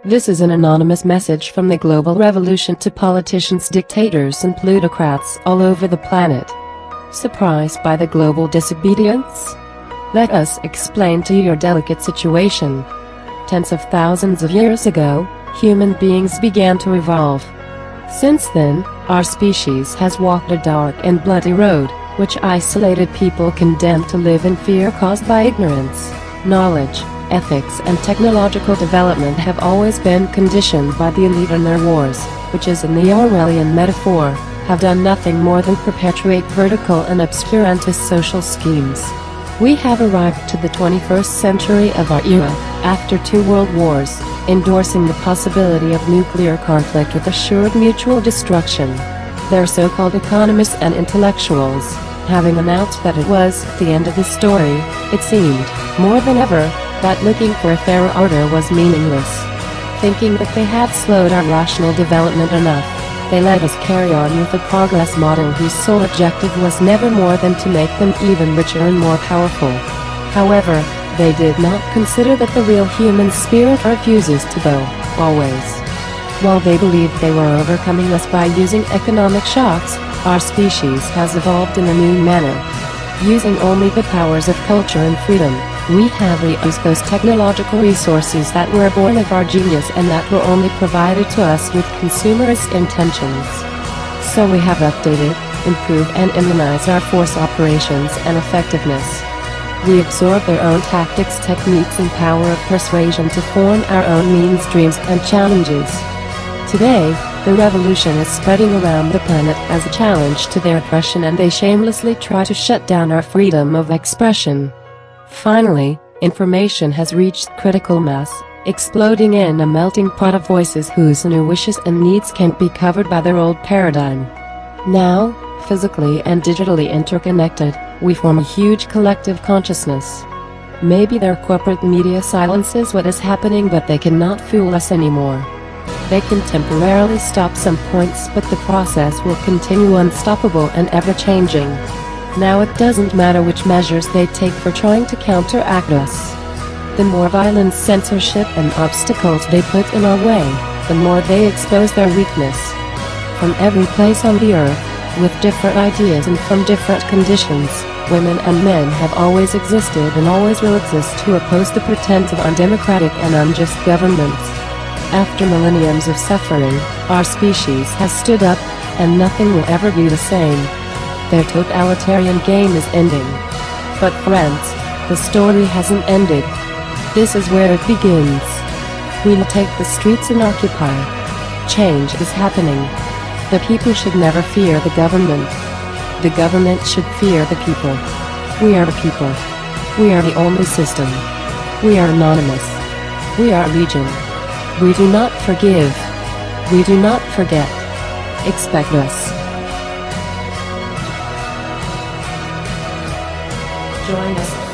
This is an anonymous message from the global revolution to politicians, dictators and plutocrats all over the planet. Surprised by the global disobedience? Let us explain to you your delicate situation. Tens of thousands of years ago, human beings began to evolve. Since then, our species has walked a dark and bloody road, which isolated people condemned to live in fear caused by ignorance. Knowledge, ethics and technological development have always been conditioned by the elite and their wars, which is in the Orwellian metaphor, have done nothing more than perpetuate vertical and obscurantist social schemes. We have arrived to the 21st century of our era, after 2 world wars, endorsing the possibility of nuclear conflict with assured mutual destruction. Their so-called economists and intellectuals, having announced that it was the end of the story, it seemed, more than ever, that looking for a fairer order was meaningless. Thinking that they had slowed our rational development enough, they let us carry on with a progress model whose sole objective was never more than to make them even richer and more powerful. However, they did not consider that the real human spirit refuses to bow, always. While they believed they were overcoming us by using economic shocks, our species has evolved in a new manner. Using only the powers of culture and freedom, we have reused those technological resources that were born of our genius and that were only provided to us with consumerist intentions. So we have updated, improved and immunized our force operations and effectiveness. We absorb their own tactics, techniques and power of persuasion to form our own means, dreams and challenges. Today, the revolution is spreading around the planet as a challenge to their oppression, and they shamelessly try to shut down our freedom of expression. Finally, information has reached critical mass, exploding in a melting pot of voices whose new wishes and needs can't be covered by their old paradigm. Now, physically and digitally interconnected, we form a huge collective consciousness. Maybe their corporate media silences what is happening, but they cannot fool us anymore. They can temporarily stop some points, but the process will continue unstoppable and ever-changing. Now it doesn't matter which measures they take for trying to counteract us. The more violence, censorship and obstacles they put in our way, the more they expose their weakness. From every place on the earth, with different ideas and from different conditions, women and men have always existed and always will exist to oppose the pretense of undemocratic and unjust governments. After millenniums of suffering, our species has stood up, and nothing will ever be the same. Their totalitarian game is ending. But friends, the story hasn't ended. This is where it begins. We will take the streets and occupy. Change is happening. The people should never fear the government. The government should fear the people. We are the people. We are the only system. We are anonymous. We are legion. We do not forgive. We do not forget. Expect us. Join us.